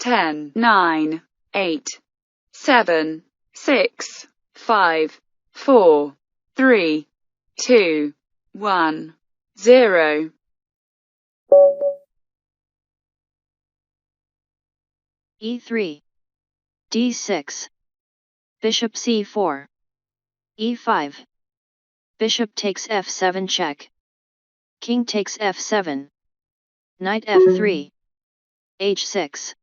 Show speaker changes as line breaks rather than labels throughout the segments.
10, 9, 8, 7, 6, 5, 4, 3, 2, 1, 0.
E3. D6. Bishop C4. E5. Bishop takes F7 check. King takes F7. Knight F3. H6.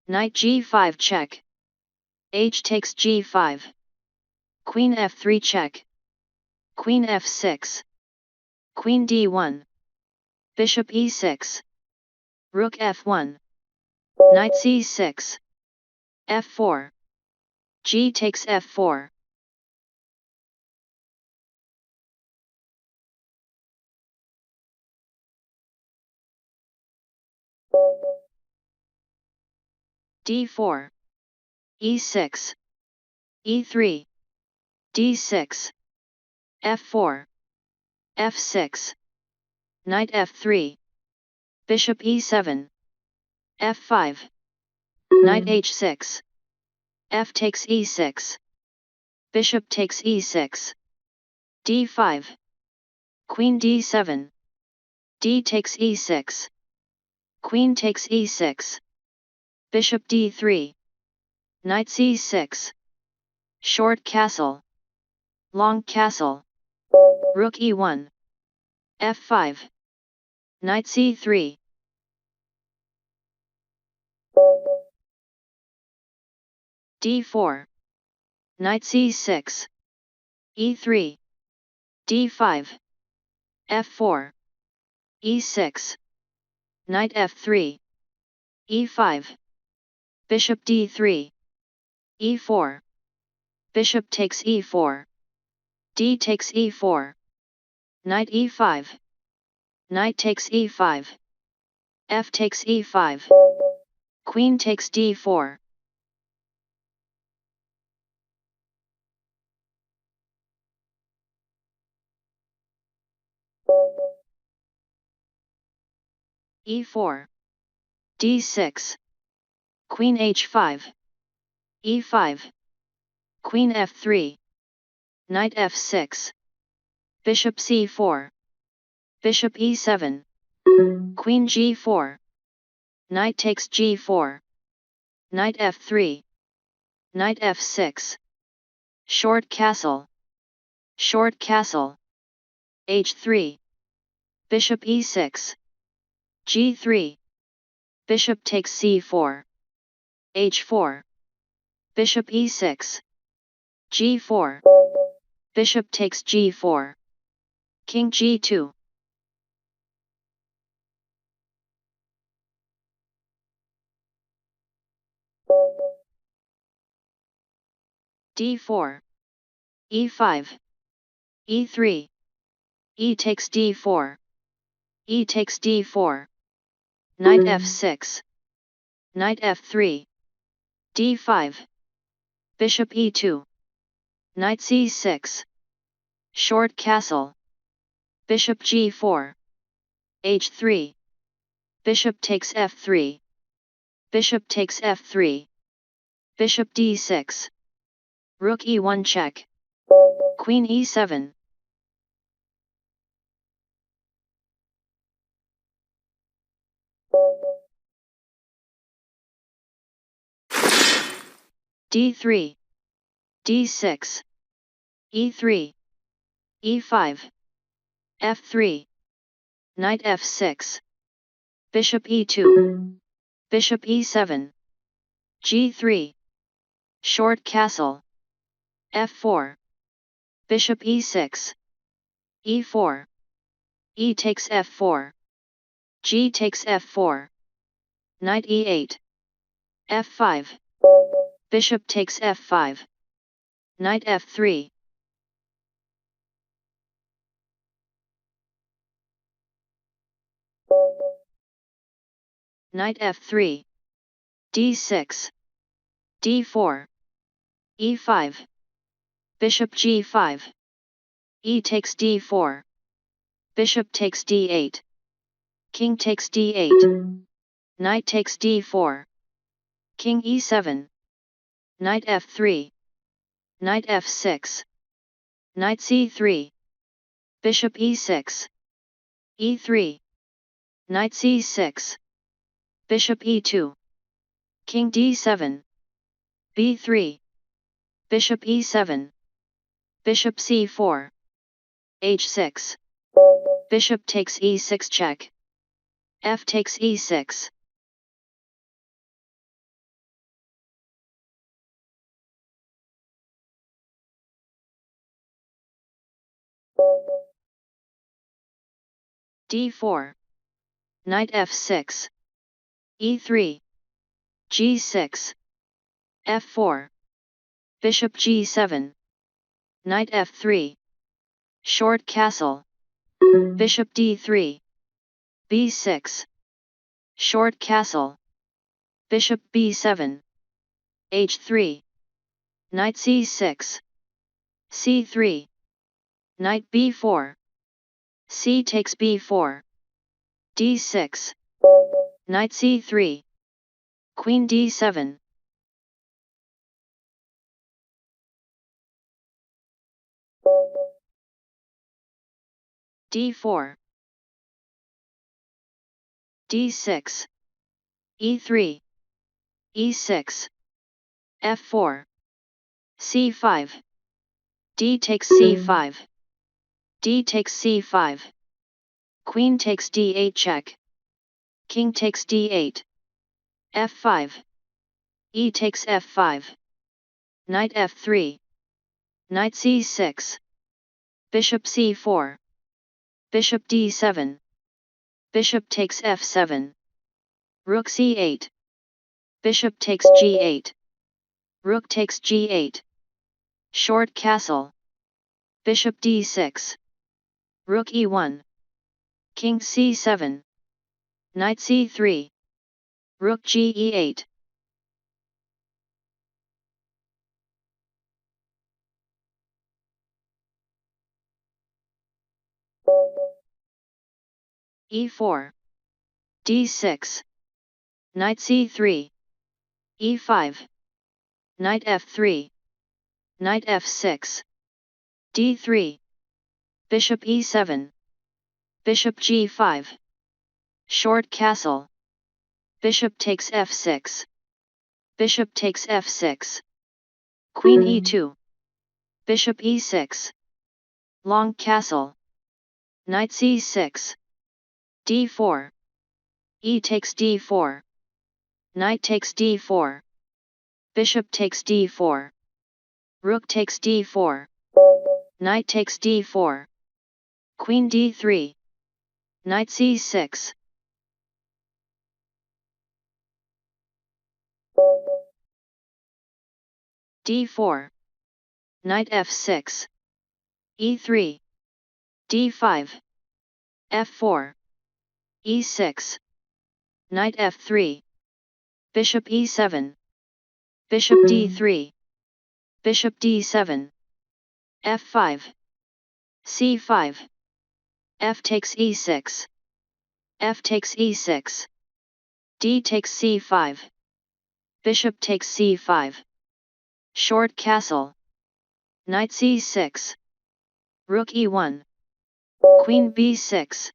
Knight G5 check. H takes G5. Queen F3 check. Queen F6. Queen D1. Bishop E6. Rook F1. Knight C6. F4. G takes F4. D4. E6. E3. D6. F4. F6. Knight F3. Bishop E7. F5. Knight H6. F takes E6. Bishop takes E6. D5. Queen D7. D takes E6. Queen takes E6. Bishop D3. Knight C6. Short castle. Long castle. Rook E1. F5. Knight C3. D4. Knight C6. E3. D5. F4. E6. Knight F3. E5. Bishop D3. E4. Bishop takes E4. D takes E4. Knight E5. Knight takes E5. F takes E5. Queen takes D4. E4. D6. Queen H5. E5. Queen F3. Knight F6. Bishop C4. Bishop E7. Queen G4. Knight takes G4. Knight F3. Knight F6. Short castle. Short castle. H3. Bishop E6. G3. Bishop takes C4. H4. Bishop E6. G4. Bishop takes G4. King G2. D4. E5. E3. E takes D4. E takes D4. Knight F6. Knight F3. D5. Bishop E2. Knight C6. Short castle. Bishop G4. H3. Bishop takes F3. Bishop takes F3. Bishop D6. Rook E1 check. Queen E7. D3. D6. E3. E5. F3. Knight F6. Bishop E2. Bishop E7. G3. Short castle. F4. Bishop E6. E4. E takes F4. G takes F4. Knight E8. F5. Bishop takes F5. Knight F3. Knight F3. D6. D4. E5. Bishop G5. E takes D4. Bishop takes D8. King takes D8. Knight takes D4. King e7. Knight f3. Knight f6. Knight c3. Bishop e6. e3. Knight c6. Bishop e2. King d7. b3. Bishop e7. Bishop c4. h6. Bishop takes e6 check. F takes e6. d4. Knight f6. e3. g6. f4. Bishop g7. Knight f3. Short castle. Bishop d3. b6. Short castle. Bishop b7. h3. Knight c6. c3. Knight b4. c takes b4. d6. Knight c3. Queen d7. d4. d6. e3. e6. f4. c5. d takes c5. d takes c5. Queen takes d8 check. King takes d8. f5. e takes f5. Knight f3. Knight c6. Bishop c4. Bishop d7. Bishop takes f7. Rook c8. Bishop takes g8. Rook takes g8. Short castle. Bishop d6. Rook e1. King c7. Knight c3. Rook g e8. e4. d6. Knight c3. e5. Knight f3. Knight f6. d3. Bishop e7. Bishop g5. Short castle. Bishop takes f6. Bishop takes f6. Queen e2. Bishop e6. Long castle. Knight c6. d4. e takes d4. Knight takes d4. Bishop takes d4. Rook takes d4. Knight takes d4. Queen d3. Knight c6. d4. Knight f6. e3. d5. f4. e6. Knight f3. Bishop e7. Bishop d3. Bishop d7. f5. c5. f takes e6. f takes e6. d takes c5. Bishop takes c5. Short castle. Knight c6. Rook e1. Queen b6.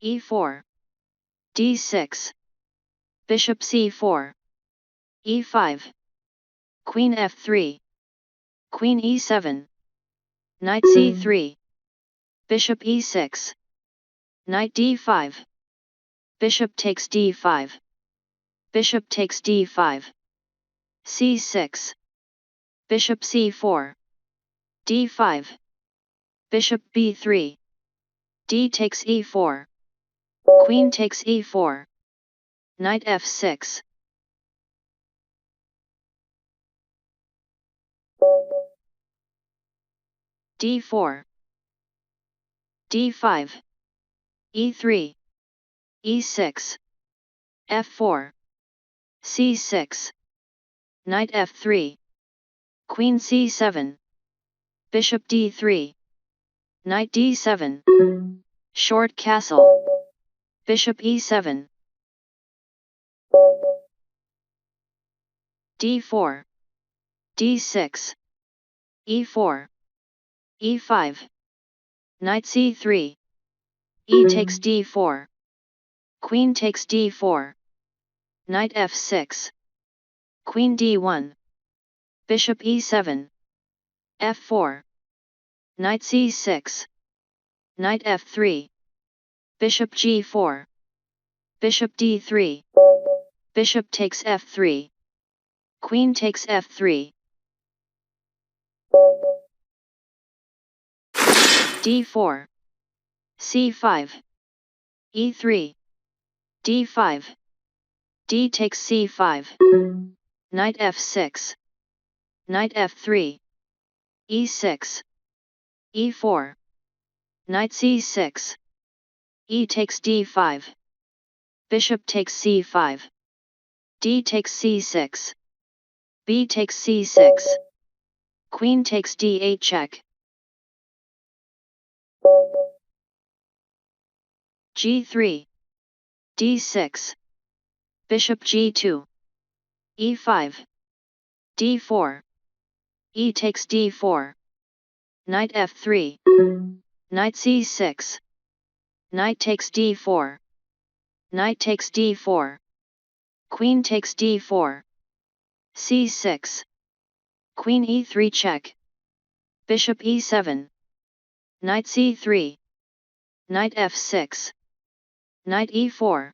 e4. d6. Bishop c4. e5. Queen f3. Queen e7. Knight c3. Bishop e6. Knight d5. Bishop takes d5. Bishop takes d5. c6. Bishop c4. d5. Bishop b3. d takes e4. Queen takes e4. Knight f6. d4. d5. e3. e6. f4. c6. Knight f3. Queen c7. Bishop d3. Knight d7. Short castle. Bishop e7. d4. d6. e4. e5. Knight c3. E takes d4. Queen takes d4. Knight f6. Queen d1. Bishop e7. f4. Knight c6. Knight f3. Bishop g4. Bishop d3. Bishop takes f3. Queen takes f3. d4. c5. e3. d5. d takes c5. Knight f6. Knight f3. e6. e4. Knight c6. E takes d5. Bishop takes c5. D takes c6. B takes c6. Queen takes d8 check. g3. d6. Bishop g2. e5. d4. E takes d4. Knight f3. Knight c6. Knight takes d4. Knight takes d4. Queen takes d4. c6. Queen e3 check. Bishop e7. Knight c3. Knight f6. Knight e4.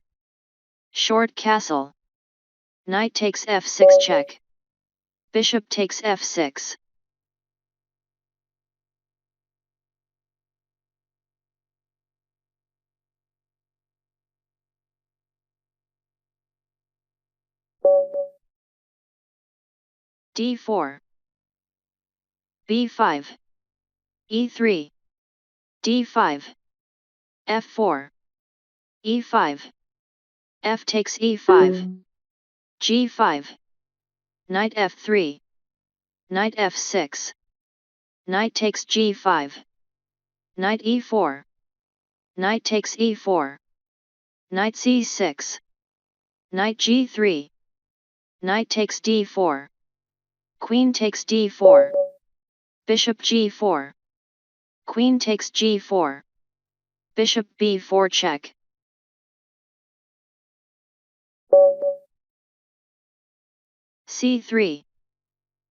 Short castle. Knight takes f6 check. Bishop takes f6. d4. b5. e3. d5. f4. e5. F takes e5. g5. Knight f3. Knight f6. Knight takes g5. Knight e4. Knight takes e4. Knight c6. Knight g3. Knight takes d4. Queen takes d4. Bishop g4. Queen takes g4. Bishop b4 check. c3.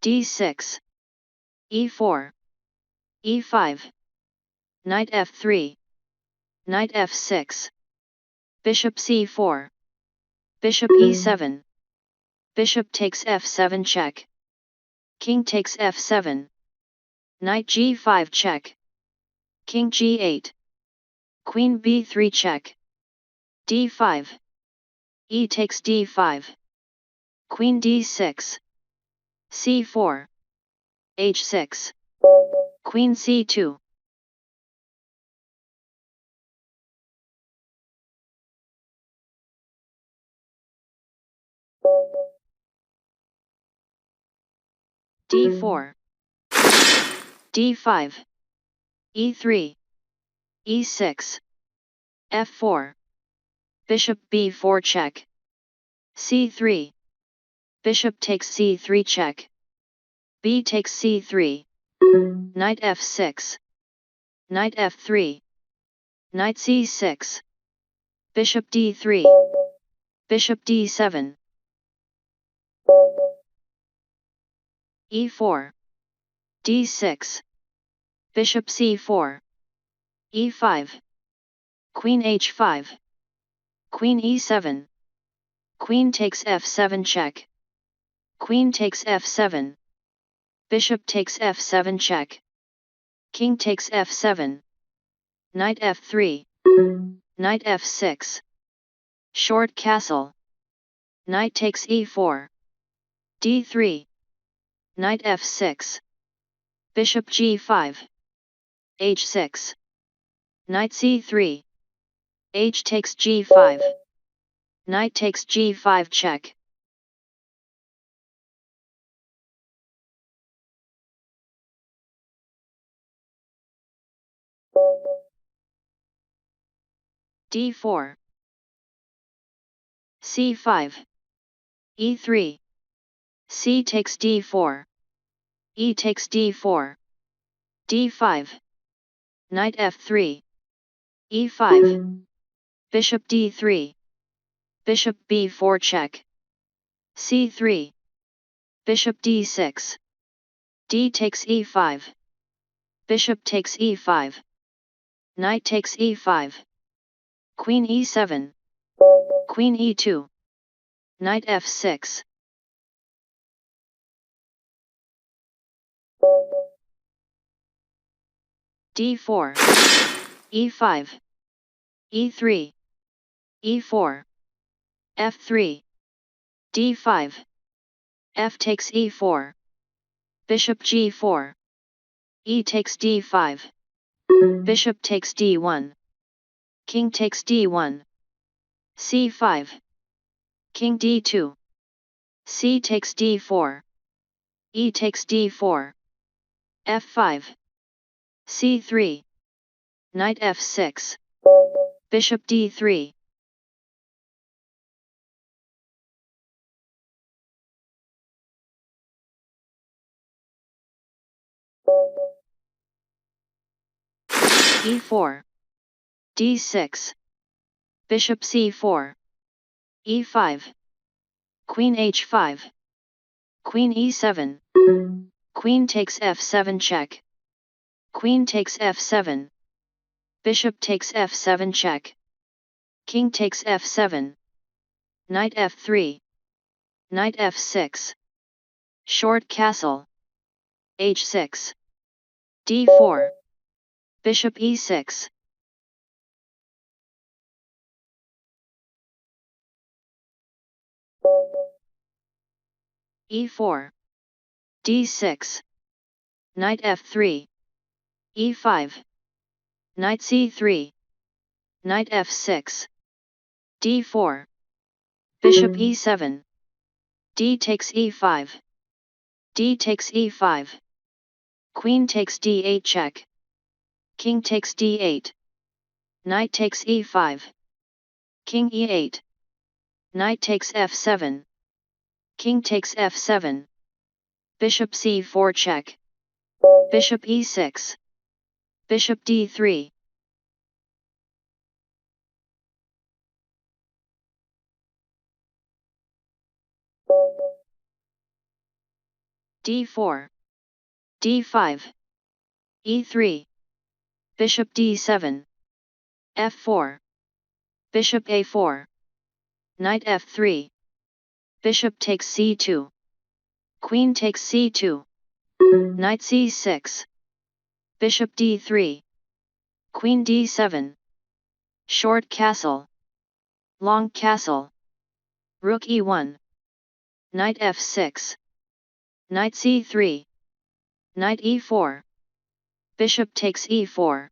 d6. e4. e5. Knight f3. Knight f6. Bishop c4. Bishop e7. Bishop takes f7 check. King takes f7. Knight g5 check. King g8. Queen b3 check. d5. E takes d5. Queen d6. c4. h6. Queen c2. d4. d5. e3. e6. f4. Bishop b4 check. c3. Bishop takes c3 check. B takes c3. Knight f6. Knight f3. Knight c6. Bishop d3. Bishop d7. e4. d6. Bishop c4. e5. Queen h5. Queen e7. Queen takes f7 check. Queen takes f7. Bishop takes f7 check. King takes f7. Knight f3. Knight f6. Short castle. Knight takes e4. d3. Knight f6. Bishop g5. h6. Knight c3. H takes g5. Knight takes g5 check. d4. c5, e3, c takes d4, e takes d4, d5, knight f3, e5, bishop d3, bishop b4 check, c3, bishop d6, d takes e5, bishop takes e5, knight takes e5, queen e7, queen e2, knight f6, d4, e5, e3, e4, f3, d5, f takes e4, bishop g4, e takes d5, bishop takes d1, king takes d1, c5, king d2, c takes d4, e takes d4, f5, c3, knight f6, bishop d3, e4, d6, bishop c4, e5, queen h5, queen e7, queen takes f7 check, queen takes f7, bishop takes f7 check, king takes f7, knight f3, knight f6, short castle, h6, d4, bishop e6, e4, d6, knight f3, e5, knight c3, knight f6, d4, bishop e7, d takes e5, d takes e5, queen takes d8 check, king takes d8, knight takes e5, king e8, knight takes f7, king takes f7, bishop c4 check, bishop e6, bishop d3, d4, d5, e3, bishop d7, f4, bishop a4, knight f3, bishop takes c2, queen takes c2, knight c6, bishop d3, queen d7, short castle, long castle, rook e1, knight f6, knight c3, knight e4, bishop takes e4,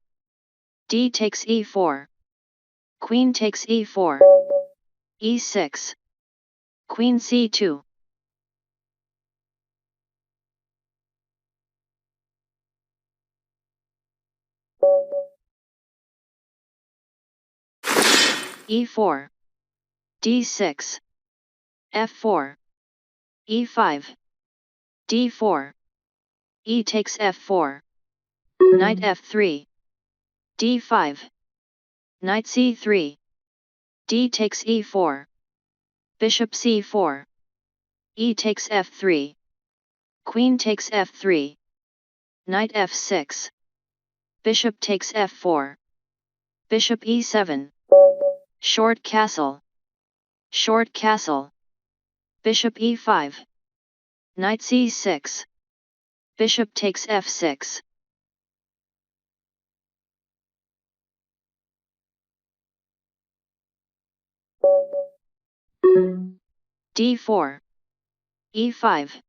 d takes e4, queen takes e4, e6, queen c2, e4, d6, f4, e5, d4, e takes f4, knight f3, d5, knight c3, d takes e4, bishop c4, e takes f3, queen takes f3, knight f6, bishop takes f4, bishop e7, short castle, bishop e5, knight c6, bishop takes f6, d4, e5,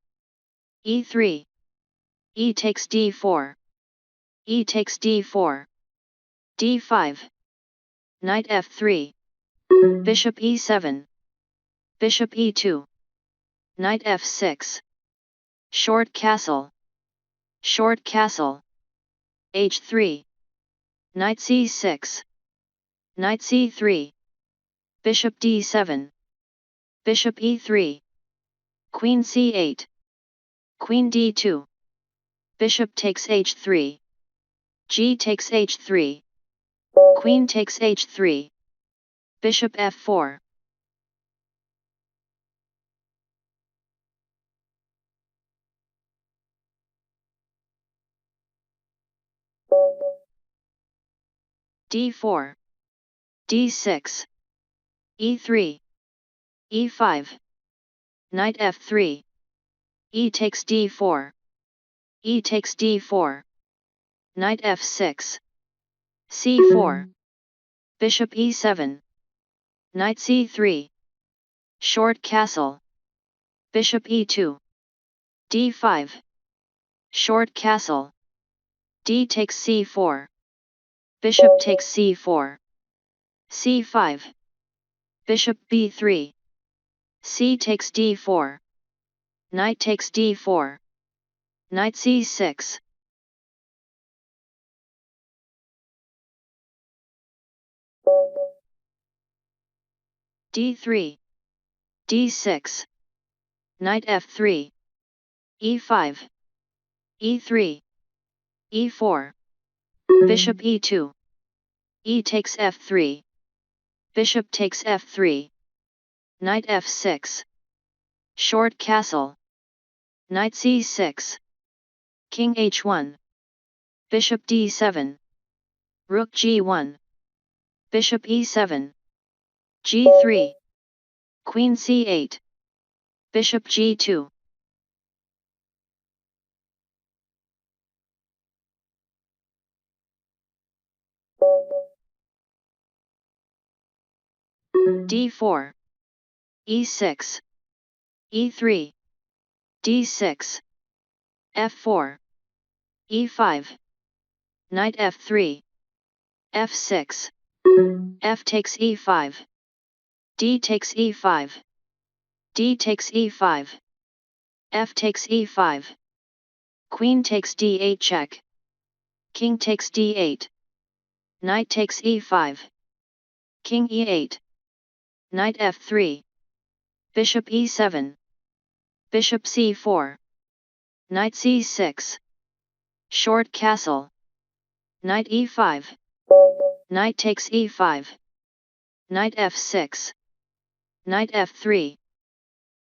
e3, e takes d4, e takes d4, d5, knight f3, bishop e7, bishop e2, knight f6, short castle, h3, knight c6, knight c3, bishop d7, Bishop e3. Queen c8. Queen d2. Bishop takes h3. G takes h3. Queen takes h3. Bishop f4. d4. d6. e3. e5. Knight f3. E takes d4. E takes d4. Knight f6. c4. Bishop e7. Knight c3. Short castle. Bishop e2. d5. Short castle. D takes c4. Bishop takes c4. c5. Bishop b3. C takes d4. Knight takes d4. Knight c6. d3. d6. Knight f3. e5. e3. e4. Bishop e2. E takes f3. Bishop takes f3. Knight f6. Short castle. Knight c6. King h1. Bishop d7. Rook g1. Bishop e7. g3. Queen c8. Bishop g2. d4. e6. e3. d6. f4. e5. Knight f3. f6. F takes e5. D takes e5. D takes e5. F takes e5. Queen takes d8 check. King takes d8. Knight takes e5. King e8. Knight f3. Bishop e7. Bishop c4. Knight c6. Short castle. Knight e5. Knight takes e5. Knight f6. Knight f3.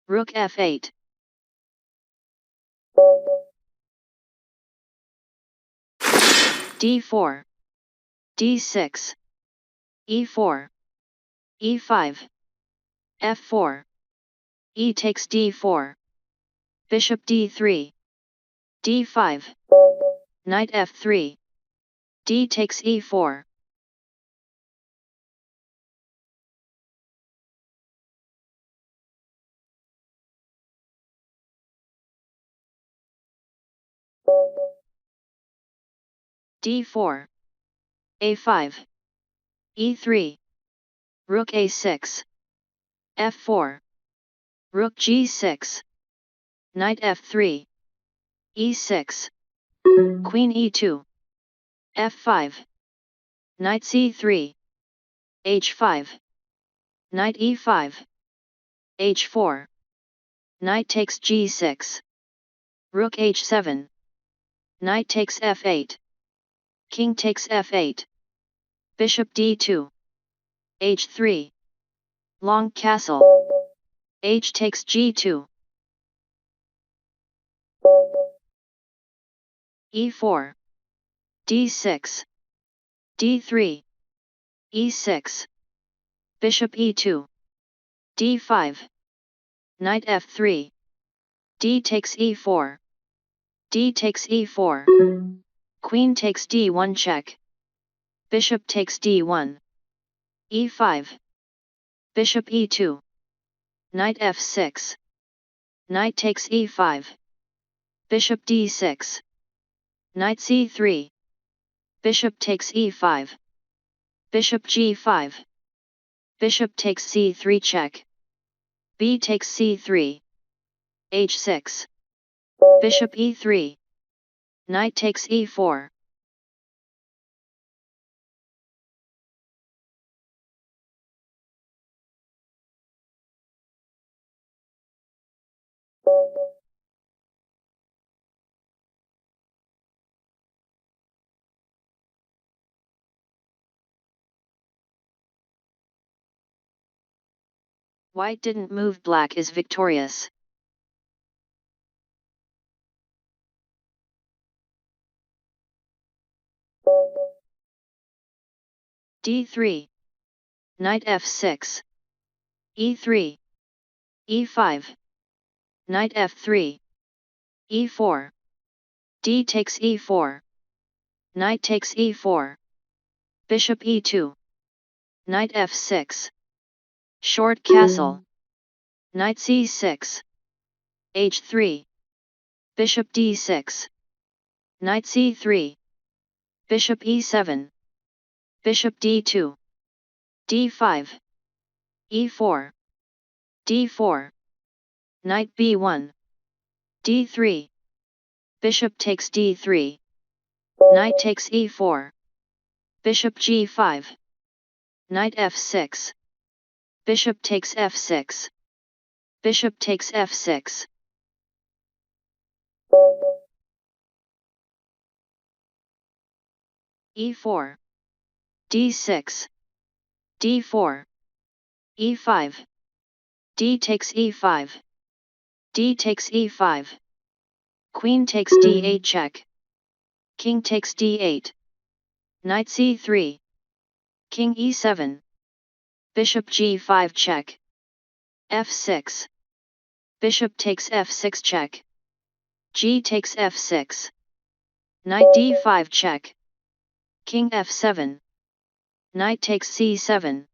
Rook f8. d4. d6. e4. e5. f4. E takes d4. Bishop d3. d5. Knight f3. D takes e4. d4. a5. e3. Rook a6. f4. Rook g6. Knight f3. e6. Queen e2. f5. Knight c3. h5. Knight e5. h4. Knight takes g6. Rook h7. Knight takes f8. King takes f8. Bishop d2. h3. Long castle. H takes g2. e4. d6. d3. e6. Bishop e2. d5. Knight f3. D takes e4. D takes e4. Queen takes d1 check. Bishop takes d1. e5. Bishop e2. Knight f6. Knight takes e5. Bishop d6. Knight c3. Bishop takes e5. Bishop g5. Bishop takes c3 check. B takes c3. h6. Bishop e3. Knight takes e4. White didn't move, black is victorious. D3. Knight f6. E3. E5. Knight f3. E4. D takes E4. Knight takes E4. Bishop E2. Knight f6. Short castle. Knight C6. H3. Bishop D6. Knight C3. Bishop E7. Bishop D2. D5. E4. D4. Knight B1. D3. Bishop takes D3. Knight takes E4. Bishop G5. Knight F6. Bishop takes F6. Bishop takes F6. E4. D6. D4. E5. D takes E5. D takes E5. Queen takes D8 check. King takes D8. Knight C3. King E7. Bishop G5 check. F6. Bishop takes F6 check. G takes F6. Knight D5 check. King F7. Knight takes C7.